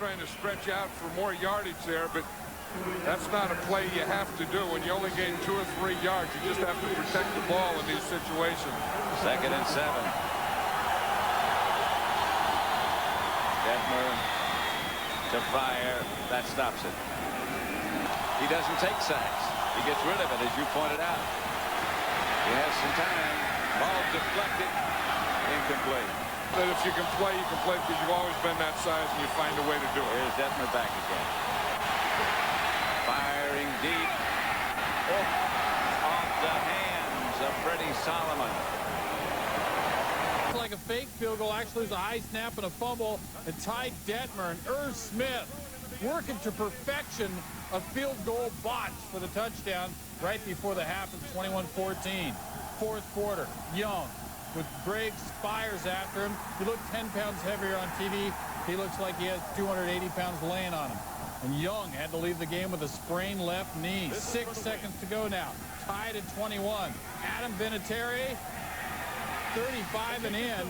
trying to stretch out for more yardage there, but that's not a play you have to do. When you only gain 2 or 3 yards, you just have to protect the ball in these situations. 2nd and 7. Detmer to fire. That stops it. He doesn't take sacks. He gets rid of it, as you pointed out. He has some time. Ball deflected. Incomplete. But if you can play because you've always been that size and you find a way to do it. Here's Detmer back again. Firing deep. Off the hands of Freddie Solomon. Like a fake field goal. Actually, it was a high snap and a fumble. And Ty Detmer and Irv Smith working to perfection a field goal botch for the touchdown right before the half. It's 21-14. 4th quarter. Young with Greg Spires after him. He looked 10 pounds heavier on TV. He looks like he has 280 pounds laying on him. And Young had to leave the game with a sprained left knee. 6 seconds to go now. Tied at 21. Adam Vinatieri, 35 and in.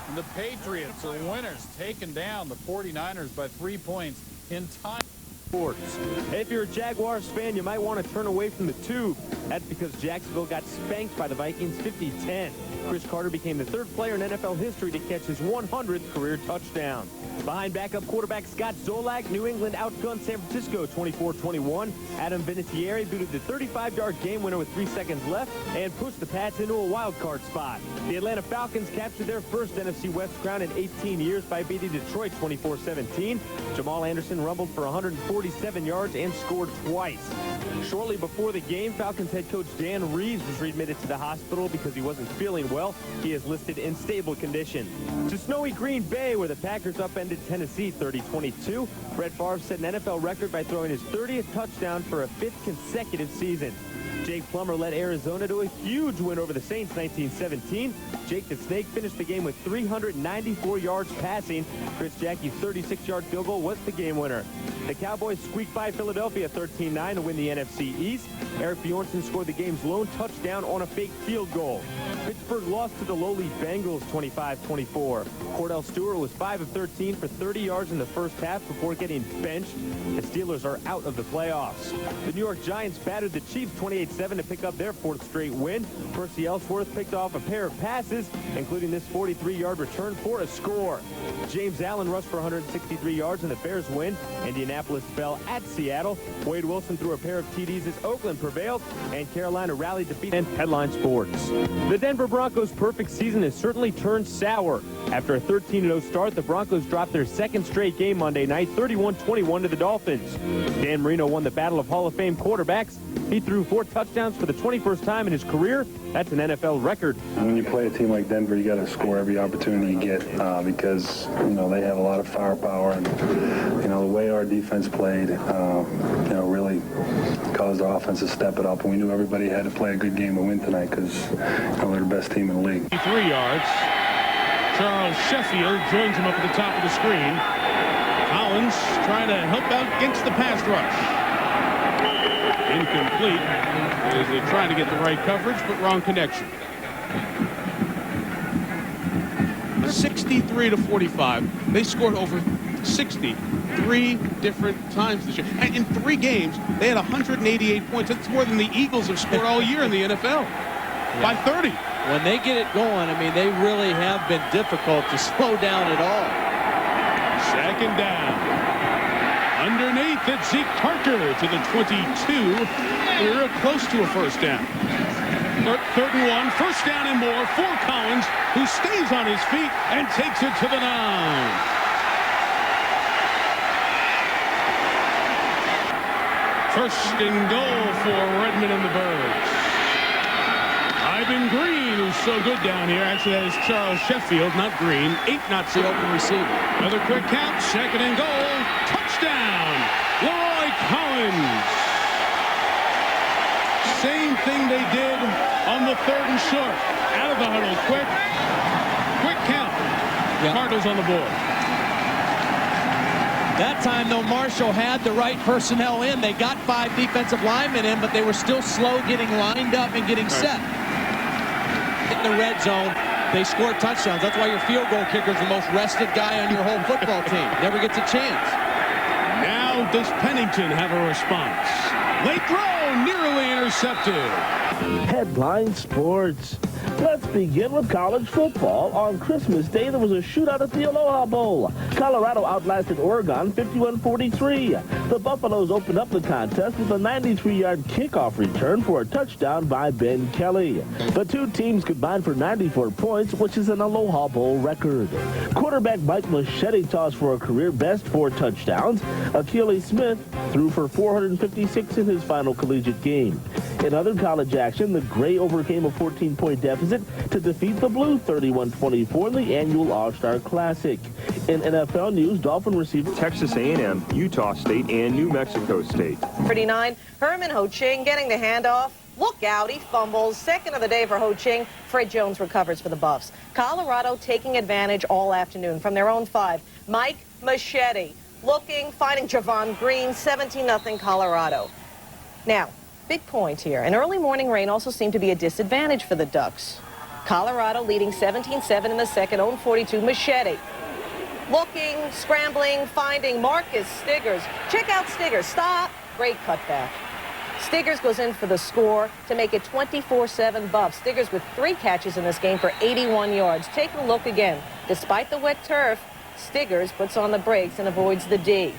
And the Patriots are winners, taking down the 49ers by 3 points in time. If you're a Jaguars fan, you might want to turn away from the tube. That's because Jacksonville got spanked by the Vikings 50-10. Chris Carter became the 3rd player in NFL history to catch his 100th career touchdown. Behind backup quarterback Scott Zolak, New England outgunned San Francisco 24-21. Adam Vinatieri booted the 35-yard game winner with 3 seconds left and pushed the Pats into a wild card spot. The Atlanta Falcons captured their first NFC West crown in 18 years by beating Detroit 24-17. Jamal Anderson rumbled for 147 yards and scored twice. Shortly before the game, Falcons head coach Dan Reeves was readmitted to the hospital because he wasn't feeling well. He is listed in stable condition. To snowy Green Bay, where the Packers upended Tennessee 30-22. Brett Favre set an NFL record by throwing his 30th touchdown for a 5th consecutive season. Jake Plummer led Arizona to a huge win over the Saints 19-17. Jake the Snake finished the game with 394 yards passing. Chris Jackie's 36-yard field goal was the game winner. The Cowboys squeaked by Philadelphia 13-9 to win the NFC East. Eric Bjornsson scored the game's lone touchdown on a fake field goal. Pittsburgh lost to the lowly Bengals 25-24. Cordell Stewart was 5 of 13 for 30 yards in the first half before getting benched. The Steelers are out of the playoffs. The New York Giants battered the Chiefs 28-7 to pick up their 4th straight win. Percy Ellsworth picked off a pair of passes, including this 43-yard return for a score. James Allen rushed for 163 yards and the Bears win. Indianapolis fell at Seattle. Wade Wilson threw a pair of TDs as Oakland prevailed, and Carolina rallied to beat. And Headline Sports. The Denver Broncos' perfect season has certainly turned sour. After a 13-0 start, the Broncos dropped their 2nd straight game Monday night, 31-21 to the Dolphins. Dan Marino won the battle of Hall of Fame quarterbacks. He threw 4 touchdowns for the 21st time in his career. That's an NFL record. When you play a team like Denver, you got to score every opportunity you get because, they have a lot of firepower. And, the way our defense played, really caused our offense to step it up. And we knew everybody had to play a good game to win tonight because they're the best team in the league. 3 yards. Charles Sheffield joins him up at the top of the screen. Collins trying to help out against the pass rush. Incomplete as they try to get the right coverage, but wrong connection. 63-45. They scored over 63 different times this year. And in 3 games, they had 188 points. That's more than the Eagles have scored all year in the NFL. Yeah. By 30. When they get it going, they really have been difficult to slow down at all. 2nd down. Underneath, it's Zeke Parker to the 22. We're real close to a first down. 3rd and 1. First down and more for Collins, who stays on his feet and takes it to the 9. First and goal for Redmond and the Birds. Ivan Green, who's so good down here. Actually, that is Charles Sheffield, not Green. 8 knots the open receiver. Another quick count. 2nd and goal. Touchdown. Leroy Collins. Same thing they did on the 3rd and short. Out of the huddle. Quick count. Yep. Cardinals on the board. That time, though, Marshall had the right personnel in. They got 5 defensive linemen in, but they were still slow getting lined up and getting set. In the red zone. They score touchdowns. That's why your field goal kicker is the most rested guy on your whole football team. Never gets a chance. Now does Pennington have a response? Late throw, nearly intercepted. Headline Sports. Let's begin with college football. On Christmas Day, there was a shootout at the Aloha Bowl. Colorado outlasted Oregon 51-43. The Buffaloes opened up the contest with a 93-yard kickoff return for a touchdown by Ben Kelly. The two teams combined for 94 points, which is an Aloha Bowl record. Quarterback Mike Machete tossed for a career-best 4 touchdowns. Achilles Smith threw for 456 in his final collegiate game. In other college action, the Gray overcame a 14-point deficit to defeat the Blue 31-24 in the annual All-Star Classic. In NFL news, Dolphin received Texas A&M, Utah State, and New Mexico State. 39, Herman Ho-Ching getting the handoff. Look out, he fumbles. Second of the day for Ho-Ching. Fred Jones recovers for the Buffs. Colorado taking advantage all afternoon from their own 5. Mike Machete looking, finding Javon Green, 17-0 Colorado. Now, big point here. An early morning rain also seemed to be a disadvantage for the Ducks. Colorado leading 17-7 in the second, own 42. Machete looking, scrambling, finding Marcus Stiggers. Check out Stiggers. Stop. Great cutback. Stiggers goes in for the score to make it 24-7 Buffs. Stiggers with 3 catches in this game for 81 yards. Take a look again. Despite the wet turf, Stiggers puts on the brakes and avoids the D.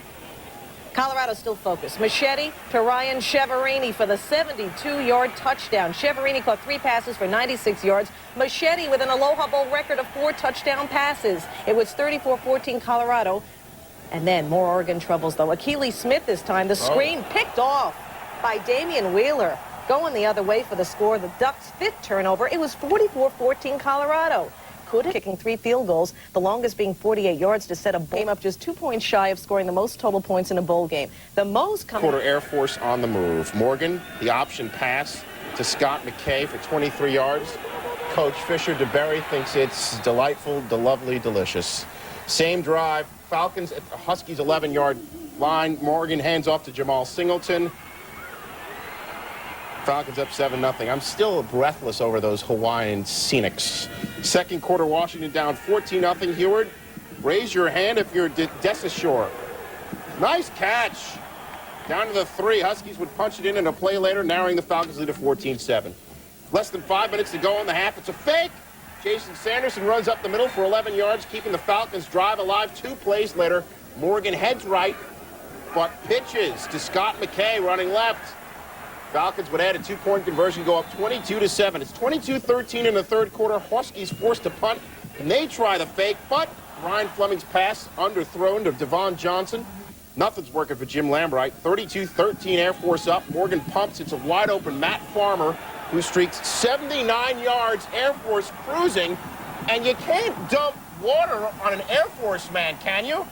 Colorado still focused. Machete to Ryan Cheverini for the 72-yard touchdown. Cheverini caught 3 passes for 96 yards. Machete with an Aloha Bowl record of 4 touchdown passes. It was 34-14 Colorado. And then more Oregon troubles, though. Achilles Smith this time. The screen picked off by Damian Wheeler. Going the other way for the score. The Ducks' 5th turnover. It was 44-14 Colorado. Kicking 3 field goals, the longest being 48 yards to set a game up just 2 points shy of scoring the most total points in a bowl game. The most coming... Quarter Air Force on the move. Morgan, the option pass to Scott McKay for 23 yards. Coach Fisher DeBerry thinks it's delightful, lovely, delicious. Same drive. Falcons at the Huskies' 11-yard line. Morgan hands off to Jamal Singleton. Falcons up 7-0. I'm still breathless over those Hawaiian Scenics. Second quarter, Washington down 14-0. Heward, raise your hand if you're Desashore. Nice catch. Down to the 3. Huskies would punch it in a play later, narrowing the Falcons lead to 14-7. Less than 5 minutes to go in the half. It's a fake. Jason Sanderson runs up the middle for 11 yards, keeping the Falcons drive alive. 2 plays later, Morgan heads right, but pitches to Scott McKay running left. Falcons would add a 2-point conversion, go up 22-7. It's 22-13 in the third quarter. Huskies forced to punt, and they try the fake, but Ryan Fleming's pass underthrown to Devon Johnson. Nothing's working for Jim Lambright. 32-13 Air Force up. Morgan pumps. It's a wide-open Matt Farmer, who streaks 79 yards. Air Force cruising, and you can't dump water on an Air Force man, can you?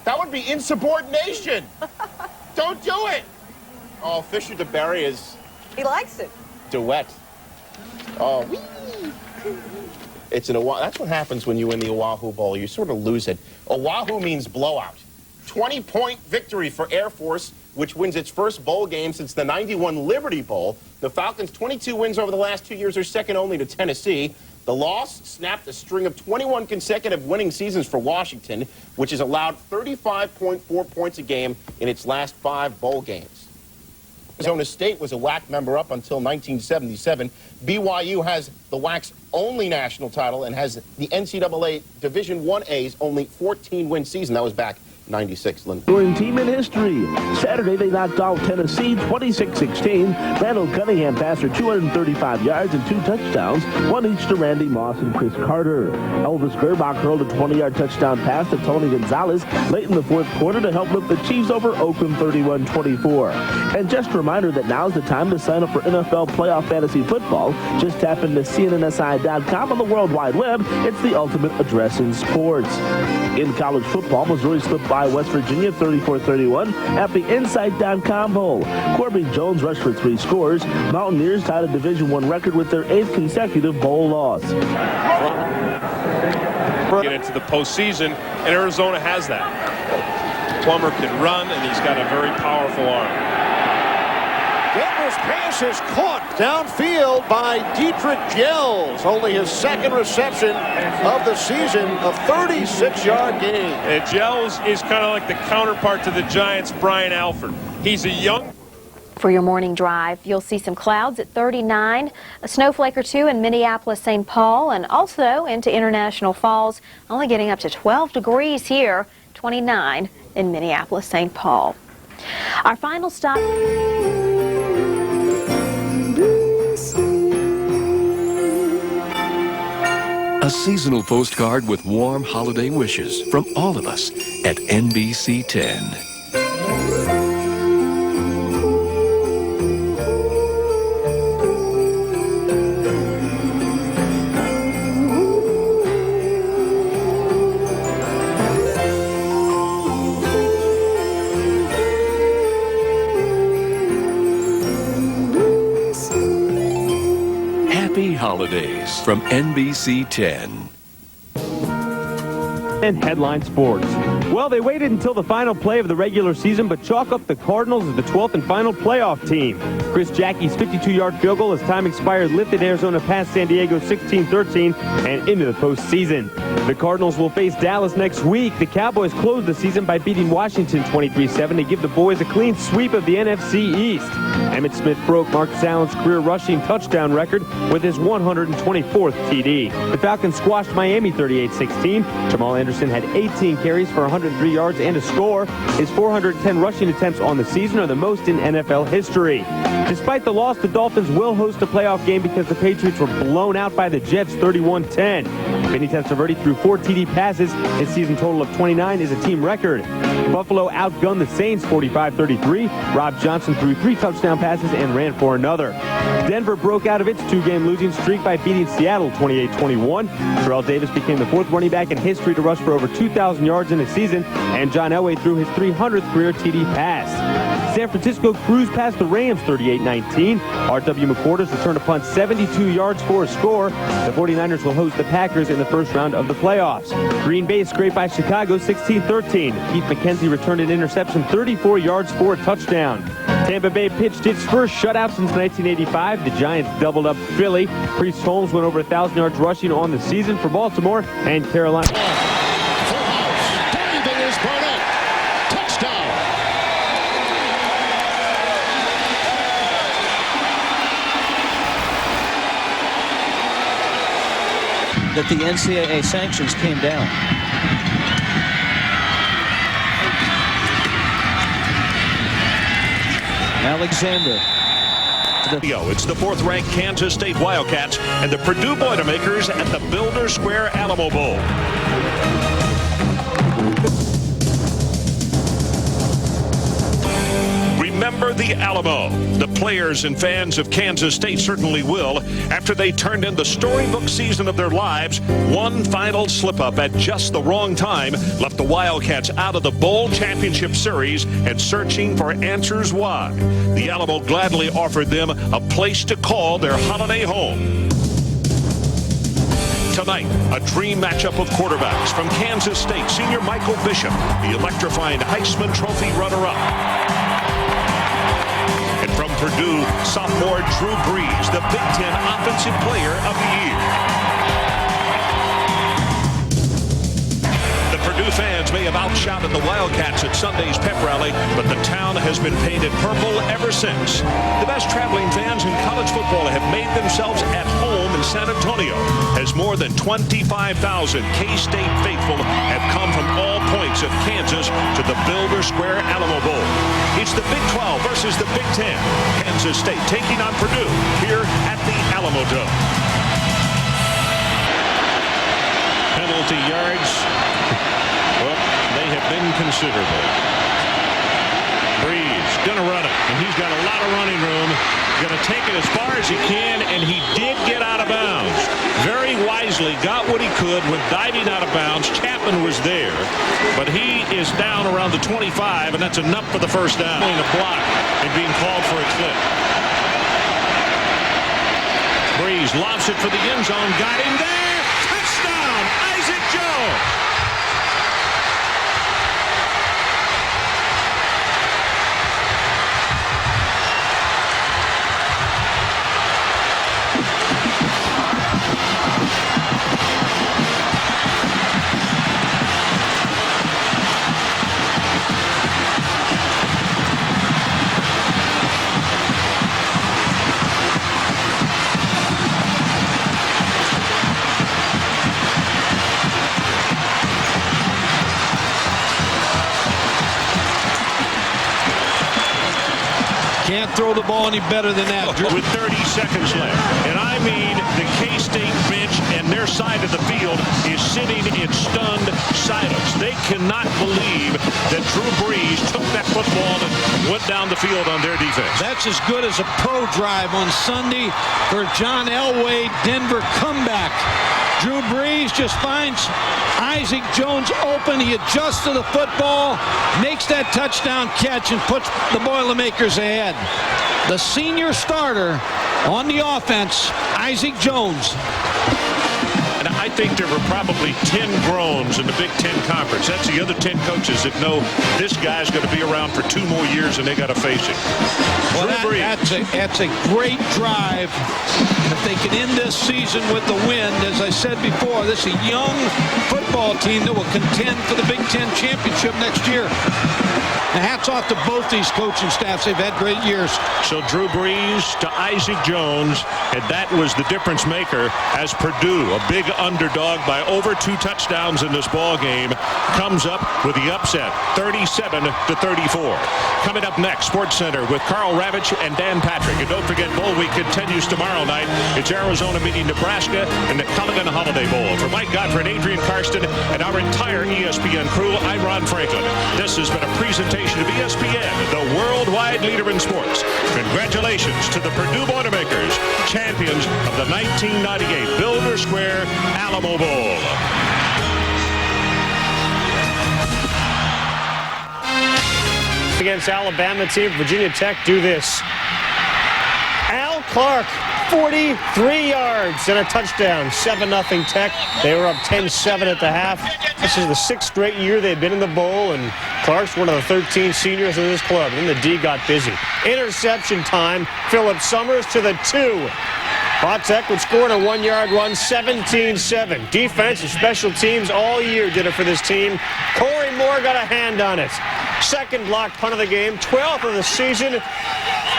That would be insubordination. Don't do it. Oh, Fisher DeBerry is... He likes it. Duet. Oh, whee! It's an Oahu. That's what happens when you win the Oahu Bowl. You sort of lose it. Oahu means blowout. 20-point victory for Air Force, which wins its first bowl game since the 91 Liberty Bowl. The Falcons' 22 wins over the last 2 years are second only to Tennessee. The loss snapped a string of 21 consecutive winning seasons for Washington, which has allowed 35.4 points a game in its last 5 bowl games. Arizona State was a WAC member up until 1977. BYU has the WAC's only national title and has the NCAA Division 1A's only 14-win season. That was back 96, Lynn. Scoring team in history. Saturday, they knocked out Tennessee 26-16. Randall Cunningham passed for 235 yards and 2 touchdowns, one each to Randy Moss and Chris Carter. Elvis Gerbach hurled a 20-yard touchdown pass to Tony Gonzalez late in the fourth quarter to help lift the Chiefs over Oakland 31-24. And just a reminder that now's the time to sign up for NFL playoff fantasy football. Just tap into CNNSI.com on the World Wide Web. It's the ultimate address in sports. In college football, Missouri slipped by West Virginia 34-31 at the Insight.com Bowl. Corbin Jones rushed for 3 scores. Mountaineers tied a Division I record with their 8th consecutive bowl loss. Get into the postseason, and Arizona has that. Plummer can run, and he's got a very powerful arm. Denver's pass is caught. downfield by Dietrich Gels. Only his second reception of the season, a 36-yard gain. And Gels is kind of like the counterpart to the Giants' Brian Alford. He's a young... For your morning drive, you'll see some clouds at 39, a snowflake or two in Minneapolis, St. Paul, and also into International Falls, only getting up to 12 degrees here, 29 in Minneapolis, St. Paul. Our final stop... A seasonal postcard with warm holiday wishes from all of us at NBC 10. Happy holidays from NBC 10. And headline sports. Well, they waited until the final play of the regular season, but chalk up the Cardinals as the 12th and final playoff team. Chris Jackie's 52-yard field goal as time expired lifted Arizona past San Diego 16-13 and into the postseason. The Cardinals will face Dallas next week. The Cowboys closed the season by beating Washington 23-7 to give the boys a clean sweep of the NFC East. Emmitt Smith broke Marcus Allen's career rushing touchdown record with his 124th TD. The Falcons squashed Miami 38-16. Jamal Anderson had 18 carries for 103 yards and a score. His 410 rushing attempts on the season are the most in NFL history. Despite the loss, the Dolphins will host a playoff game because the Patriots were blown out by the Jets 31-10. Vinny Testaverde threw 4 TD passes. His season total of 29 is a team record. Buffalo outgunned the Saints 45-33. Rob Johnson threw 3 touchdown passes and ran for another. Denver broke out of its 2-game losing streak by beating Seattle 28-21. Terrell Davis became the 4th running back in history to rush for over 2,000 yards in a season, and John Elway threw his 300th career TD pass. San Francisco cruised past the Rams 38-19. R.W. McQuarters returned a punt 72 yards for a score. The 49ers will host the Packers in the first round of the playoffs. Green Bay scraped by Chicago 16-13. Keith McKenzie returned an interception 34 yards for a touchdown. Tampa Bay pitched its first shutout since 1985. The Giants doubled up Philly. Priest Holmes went over 1,000 yards rushing on the season for Baltimore and Carolina. That the NCAA sanctions came down. Alexander. It's the 4th-ranked Kansas State Wildcats and the Purdue Boilermakers at the Builder Square Alamo Bowl. Remember the Alamo. The players and fans of Kansas State certainly will, after they turned in the storybook season of their lives. One final slip-up at just the wrong time left the Wildcats out of the Bowl Championship Series and searching for answers why. The Alamo gladly offered them a place to call their holiday home. Tonight, a dream matchup of quarterbacks. From Kansas State, senior Michael Bishop, the electrifying Heisman Trophy runner-up. And from Purdue, sophomore Drew Brees, the Big Ten Offensive Player of the Year. The Purdue fans may have outshouted the Wildcats at Sunday's pep rally, but the town has been painted purple ever since. The best traveling fans in college football have made themselves at home in San Antonio, as more than 25,000 K-State faithful have come from all points of Kansas to the Builder Square Alamo Bowl. It's the Big 12 versus the Big 10. Kansas State taking on Purdue here at the Alamo Dome. Penalty yards. Well, they have been considerable. Brees gonna run it, and he's got a lot of running room. Gonna take it as far as he can, and he did get out of bounds. Very wisely got what he could when diving out of bounds. Chapman was there, but he is down around the 25, and that's enough for the first down. A block and being called for a clip. Brees lobs it for the end zone. Got him there. Touchdown, Isaac Joe. Can't throw the ball any better than that. With 30 seconds left. And I mean, the K-State bench and their side of the field is sitting in stunned silence. They cannot believe that Drew Brees took that football and went down the field on their defense. That's as good as a pro drive on Sunday for John Elway. Denver comeback. Drew Brees just finds Isaac Jones open. He adjusts to the football, makes that touchdown catch, and puts the Boilermakers ahead. The senior starter on the offense, Isaac Jones. And I think there were probably 10 groans in the Big Ten Conference. That's the other 10 coaches that know this guy's going to be around for 2 more years and they got to face him. Well, that's a great drive. If they can end this season with the win, as I said before, this is a young football team that will contend for the Big Ten championship next year. And hats off to both these coaching staffs. They've had great years. So Drew Brees to Isaac Jones, and that was the difference maker as Purdue, a big underdog by over 2 touchdowns in this ball game, comes up with the upset, 37-34. Coming up next, SportsCenter with Carl Ravitch and Dan Patrick. And don't forget, Bowl Week continues tomorrow night. It's Arizona meeting Nebraska in the Culligan Holiday Bowl. For Mike Godfrey, Adrian Karsten, and our entire ESPN crew, I'm Ron Franklin. This has been a presentation of ESPN, the worldwide leader in sports. Congratulations to the Purdue Boilermakers, champions of the 1998 Builder Square Alamo Bowl. Against Alabama team, Virginia Tech do this. Al Clark, 43 yards and a touchdown. 7-0 Tech. They were up 10-7 at the half. This is the 6th straight year they've been in the bowl, and Clark's one of the 13 seniors in this club. And then the D got busy. Interception time. Phillip Summers to the 2. Tech would score in a 1-yard run, 17-7. Defense and special teams all year did it for this team. Corey Moore got a hand on it. Second block punt of the game, 12th of the season.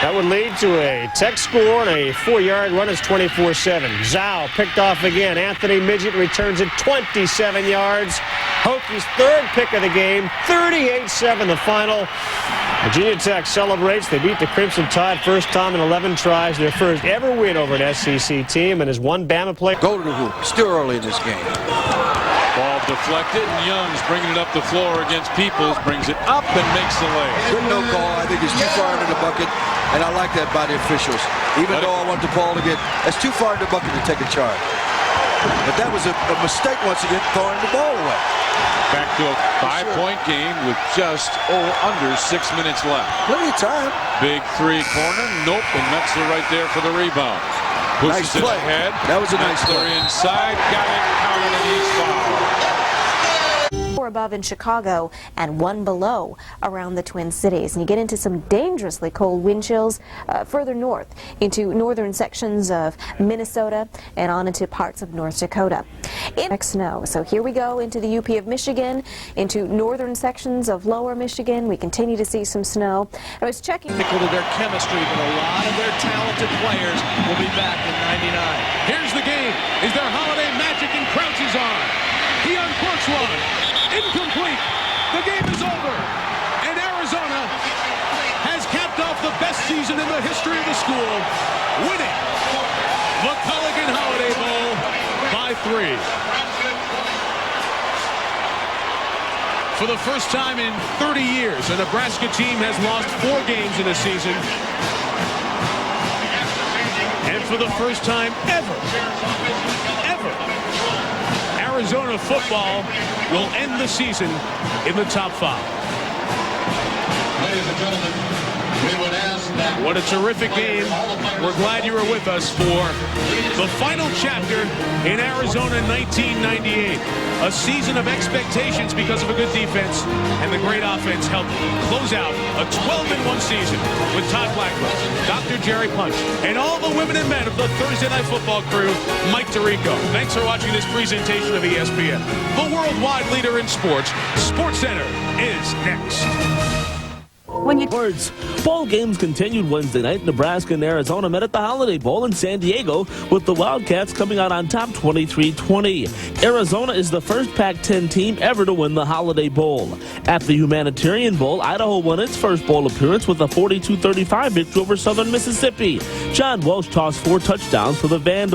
That would lead to a Tech score, and a 4-yard run is 24-7. Zhao picked off again. Anthony Midget returns it 27 yards. Hokies' 3rd pick of the game, 38-7 the final. Virginia Tech celebrates. They beat the Crimson Tide first time in 11 tries. Their first ever win over an SEC team, and as one Bama player. Go to the hoop. Still early in this game. Ball deflected, and Young's bringing it up the floor against Peoples, brings it up and makes the lay. Good no call. I think it's too far into the bucket, and I like that by the officials. Even though I want the ball to get, that's too far in the bucket to take a charge. But that was a mistake once again, throwing the ball away. Back to a 5-point game with just under 6 minutes left. Plenty of time. Big 3 corner. Nope, and Metzler right there for the rebound. Pushes Nice play. it ahead. That was a nice Metzler play. inside. Got it. Counted, and he's fouled. 4 above in Chicago and 1 below around the Twin Cities. And you get into some dangerously cold wind chills further north into northern sections of Minnesota and on into parts of North Dakota. Snow. So here we go into the UP of Michigan, into northern sections of lower Michigan. We continue to see some snow. I was checking. Critical to their chemistry, but a lot of their talented players will be back in '99. Here's the game. Is there holiday magic and Crouches on? He uncorks one. Incomplete. The game is over. And Arizona has capped off the best season in the history of the school, winning the Culligan Holiday Bowl by 3. For the first time in 30 years, a Nebraska team has lost 4 games in a season. And for the first time ever, Arizona football will end the season in the top 5. Ladies and gentlemen, we would ask that. What a terrific game. We're glad you were with us for the final chapter in Arizona 1998. A season of expectations because of a good defense, and the great offense helped close out a 12-1 season with Todd Blackwell, Dr. Jerry Punch, and all the women and men of the Thursday Night Football crew, Mike Tirico. Thanks for watching this presentation of ESPN, the worldwide leader in sports. SportsCenter is next. Bowl games continued Wednesday night. Nebraska and Arizona met at the Holiday Bowl in San Diego, with the Wildcats coming out on top 23-20. Arizona is the first Pac-10 team ever to win the Holiday Bowl. At the Humanitarian Bowl, Idaho won its first bowl appearance with a 42-35 victory over Southern Mississippi. John Welsh tossed 4 touchdowns for the Vandals.